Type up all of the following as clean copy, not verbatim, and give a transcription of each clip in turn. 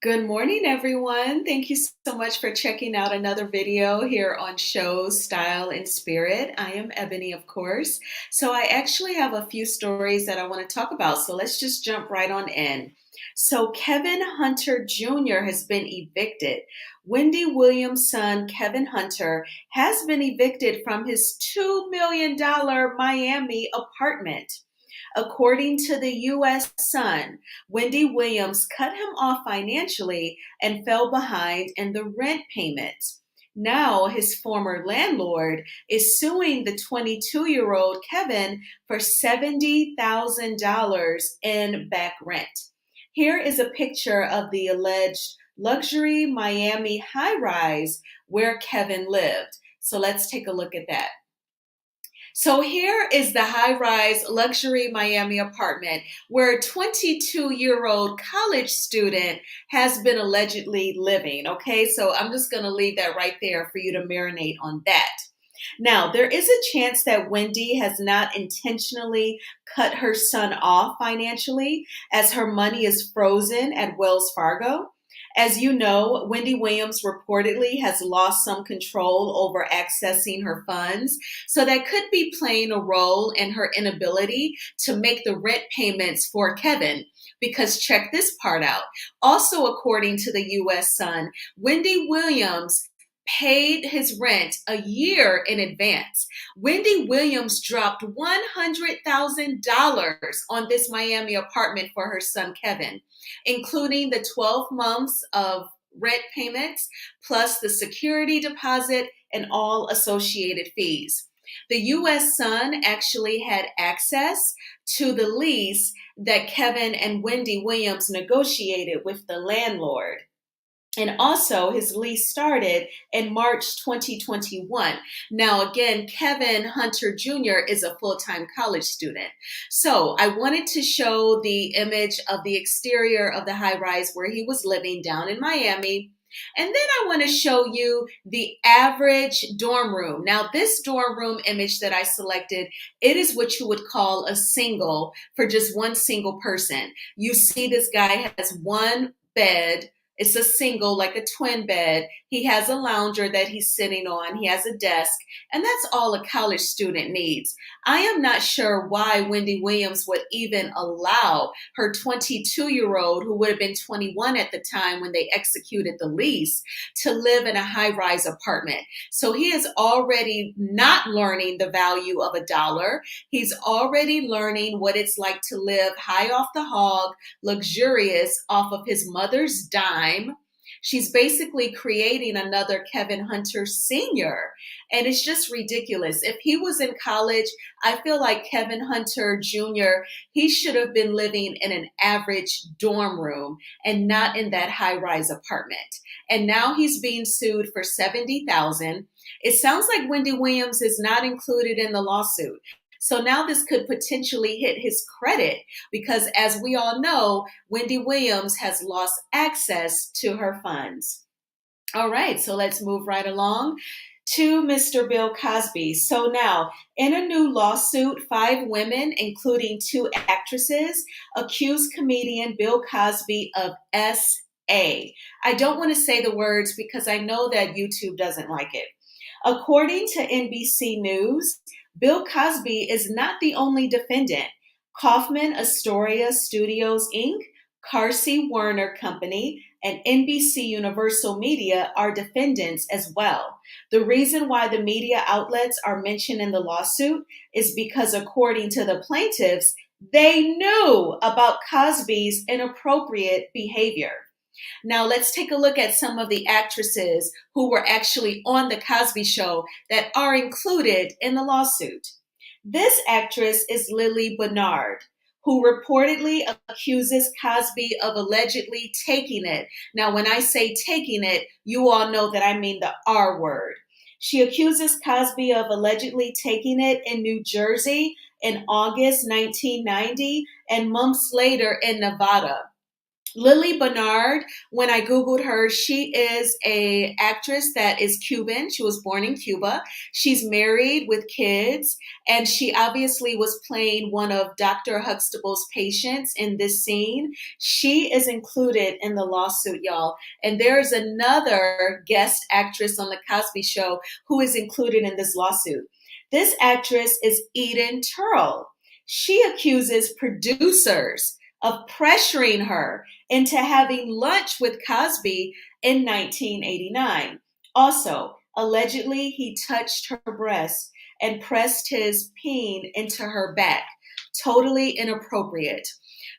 Good morning, everyone. Thank you so much for checking out another video here on Shows, Style, and Spirit. I am Ebony, of course. So I actually have a few stories that I want to talk about. So let's just jump right on in. So Kevin Hunter Jr. has been evicted. Wendy Williams' son, Kevin Hunter, has been evicted from his $2 million Miami apartment. According to the U.S. Sun, Wendy Williams cut him off financially and fell behind in the rent payments. Now, his former landlord is suing the 22-year-old Kevin for $70,000 in back rent. Here is a picture of the alleged luxury Miami high rise where Kevin lived. So let's take a look at that. So here is the high-rise luxury Miami apartment where a 22-year-old college student has been allegedly living. Okay, so I'm just going to leave that right there for you to marinate on that. Now, there is a chance that Wendy has not intentionally cut her son off financially as her money is frozen at Wells Fargo. As you know, Wendy Williams reportedly has lost some control over accessing her funds. So that could be playing a role in her inability to make the rent payments for Kevin. Because check this part out. Also, according to the U.S. Sun, Wendy Williams paid his rent a year in advance. Wendy Williams dropped $100,000 on this Miami apartment for her son Kevin, including the 12 months of rent payments, plus the security deposit and all associated fees. The U.S. Sun actually had access to the lease that Kevin and Wendy Williams negotiated with the landlord. And also, his lease started in March 2021. Now, again, Kevin Hunter Jr. is a full-time college student. So I wanted to show the image of the exterior of the high-rise where he was living down in Miami. And then I want to show you the average dorm room. Now, this dorm room image that I selected, it is what you would call a single for just one single person. You see this guy has one bed. It's a single, like a twin bed. He has a lounger that he's sitting on. He has a desk, and that's all a college student needs. I am not sure why Wendy Williams would even allow her 22-year-old, who would have been 21 at the time when they executed the lease, to live in a high-rise apartment. So he is already not learning the value of a dollar. He's already learning what it's like to live high off the hog, luxurious off of his mother's dime. She's basically creating another Kevin Hunter Sr. And it's just ridiculous. If he was in college, I feel like Kevin Hunter Jr., he should have been living in an average dorm room and not in that high-rise apartment. And now he's being sued for $70,000. It sounds like Wendy Williams is not included in the lawsuit. So now this could potentially hit his credit because, as we all know, Wendy Williams has lost access to her funds. All right, so let's move right along to Mr. Bill Cosby. So now, in a new lawsuit, 5 women, including 2 actresses, accuse comedian Bill Cosby of SA. I don't want to say the words because I know that YouTube doesn't like it. According to NBC News, Bill Cosby is not the only defendant. Kaufman Astoria Studios, Inc., Carsey Werner Company, and NBC Universal Media are defendants as well. The reason why the media outlets are mentioned in the lawsuit is because, according to the plaintiffs, they knew about Cosby's inappropriate behavior. Now, let's take a look at some of the actresses who were actually on The Cosby Show that are included in the lawsuit. This actress is Lily Bernard, who reportedly accuses Cosby of allegedly taking it. Now, when I say taking it, you all know that I mean the R word. She accuses Cosby of allegedly taking it in New Jersey in August 1990 and months later in Nevada. Lily Bernard, when I Googled her, she is a actress that is Cuban. She was born in Cuba. She's married with kids, and she obviously was playing one of Dr. Huxtable's patients in this scene. She is included in the lawsuit, y'all. And there is another guest actress on the Cosby Show who is included in this lawsuit. This actress is Eden Turl. She accuses producers of pressuring her into having lunch with Cosby in 1989. Also, allegedly, he touched her breast and pressed his peen into her back. Totally inappropriate.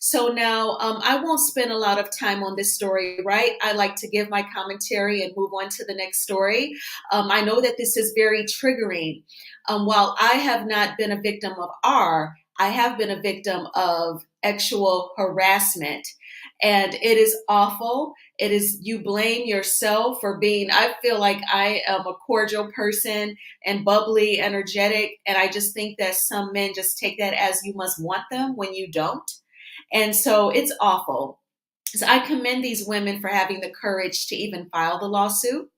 So now I won't spend a lot of time on this story, right? I like to give my commentary and move on to the next story. I know that this is very triggering. While I have not been a victim of R, I have been a victim of actual harassment. And it is awful. It is, you blame yourself for being, I feel like I am a cordial person and bubbly, energetic. And I just think that some men just take that as you must want them when you don't. And so it's awful. So I commend these women for having the courage to even file the lawsuit.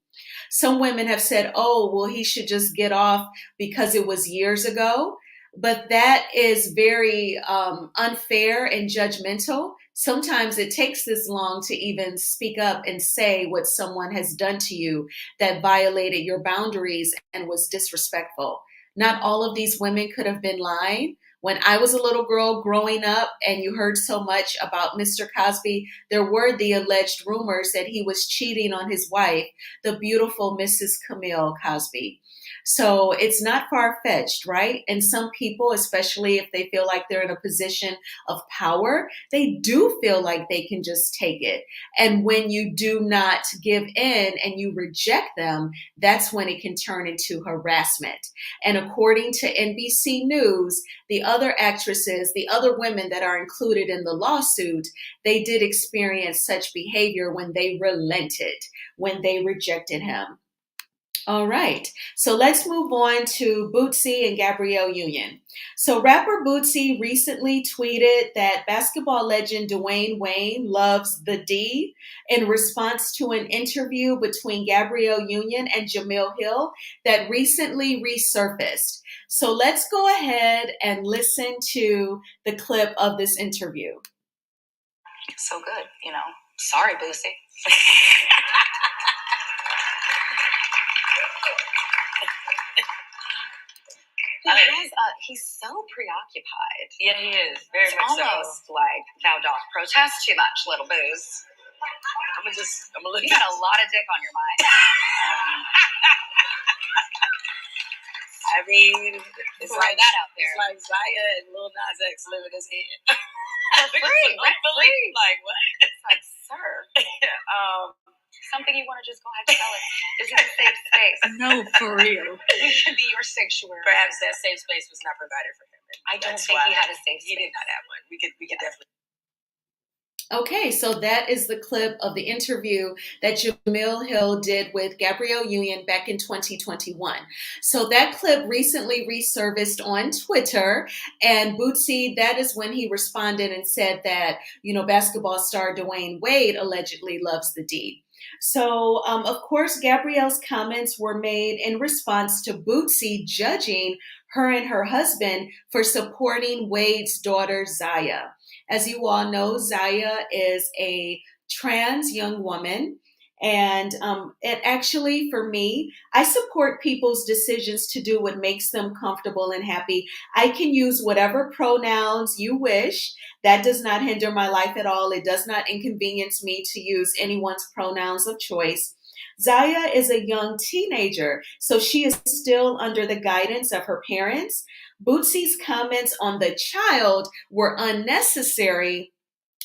Some women have said, oh, well, he should just get off because it was years ago. But that is very unfair and judgmental. Sometimes it takes this long to even speak up and say what someone has done to you that violated your boundaries and was disrespectful. Not all of these women could have been lying. When I was a little girl growing up and you heard so much about Mr. Cosby, there were the alleged rumors that he was cheating on his wife, the beautiful Mrs. Camille Cosby. So it's not far-fetched, right? And some people, especially if they feel like they're in a position of power, they do feel like they can just take it. And when you do not give in and you reject them, that's when it can turn into harassment. And according to NBC News, the other actresses, the other women that are included in the lawsuit, they did experience such behavior when they relented, when they rejected him. All right, so let's move on to Boosie and Gabrielle Union. So rapper Boosie recently tweeted that basketball legend Dwayne Wayne loves the D in response to an interview between Gabrielle Union and Jamil Hill that recently resurfaced. So let's go ahead and listen to the clip of this interview. So good, you know. Sorry, Boosie. He's so preoccupied. Yeah, he is. Very It's much so. almost like thou dost protest too much, little booze. I'm gonna look. You got a lot of dick on your mind. I mean, it's Throw like that out there. It's like Zaya and Lil Nas X live in his head. For free, rent free. Like what? It's like, sir, something you want to just go ahead and tell us. This is a safe space. No, for real. We should be your sanctuary. Perhaps that safe space was not provided for him. I don't think he had a safe space. He did not have one. We could definitely. Okay, so that is the clip of the interview that Jamil Hill did with Gabrielle Union back in 2021. So that clip recently resurfaced on Twitter, and Boosie, that is when he responded and said that, you know, basketball star Dwayne Wade allegedly loves the D. So, of course, Gabrielle's comments were made in response to Boosie judging her and her husband for supporting Wade's daughter, Zaya. As you all know, Zaya is a trans young woman. And it actually, for me, I support people's decisions to do what makes them comfortable and happy. I can use whatever pronouns you wish. That does not hinder my life at all. It does not inconvenience me to use anyone's pronouns of choice. Zaya is a young teenager, so she is still under the guidance of her parents. Bootsy's comments on the child were unnecessary,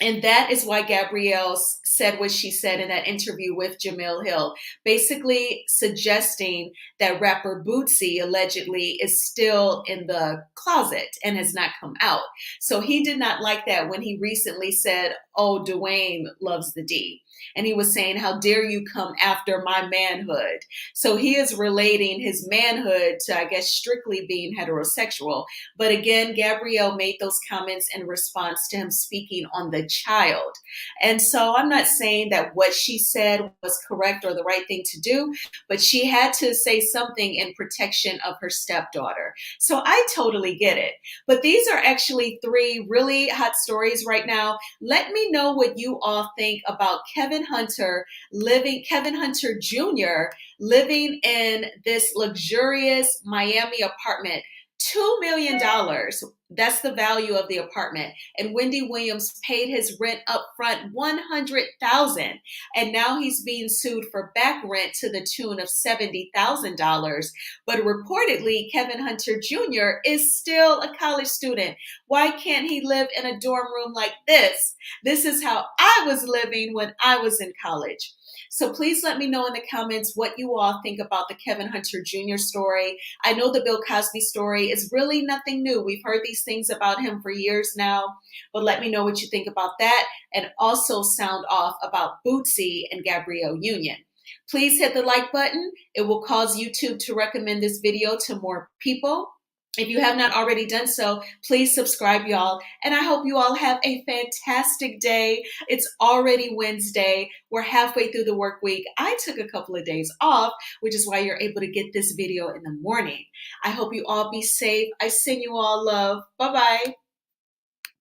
and that is why Gabrielle said what she said in that interview with Jamil Hill, basically suggesting that rapper Boosie allegedly is still in the closet and has not come out. So he did not like that when he recently said, oh, Dwayne loves the D. And he was saying, how dare you come after my manhood? So he is relating his manhood to, I guess, strictly being heterosexual. But again, Gabrielle made those comments in response to him speaking on the the child. And so I'm not saying that what she said was correct or the right thing to do, but she had to say something in protection of her stepdaughter. So I totally get it. But these are actually three really hot stories right now. Let me know what you all think about Kevin Hunter Jr. living in this luxurious Miami apartment. $2 million. That's the value of the apartment. And Wendy Williams paid his rent up front $100,000. And now he's being sued for back rent to the tune of $70,000. But reportedly, Kevin Hunter Jr. is still a college student. Why can't he live in a dorm room like this? This is how I was living when I was in college. So please let me know in the comments what you all think about the Kevin Hunter Jr. story. I know the Bill Cosby story is really nothing new. We've heard these things about him for years now, but let me know what you think about that, and also sound off about Boosie and Gabrielle Union. Please hit the like button. It will cause YouTube to recommend this video to more people. If you have not already done so, please subscribe, y'all. And I hope you all have a fantastic day. It's already Wednesday. We're halfway through the work week. I took a couple of days off, which is why you're able to get this video in the morning. I hope you all be safe. I send you all love. Bye-bye.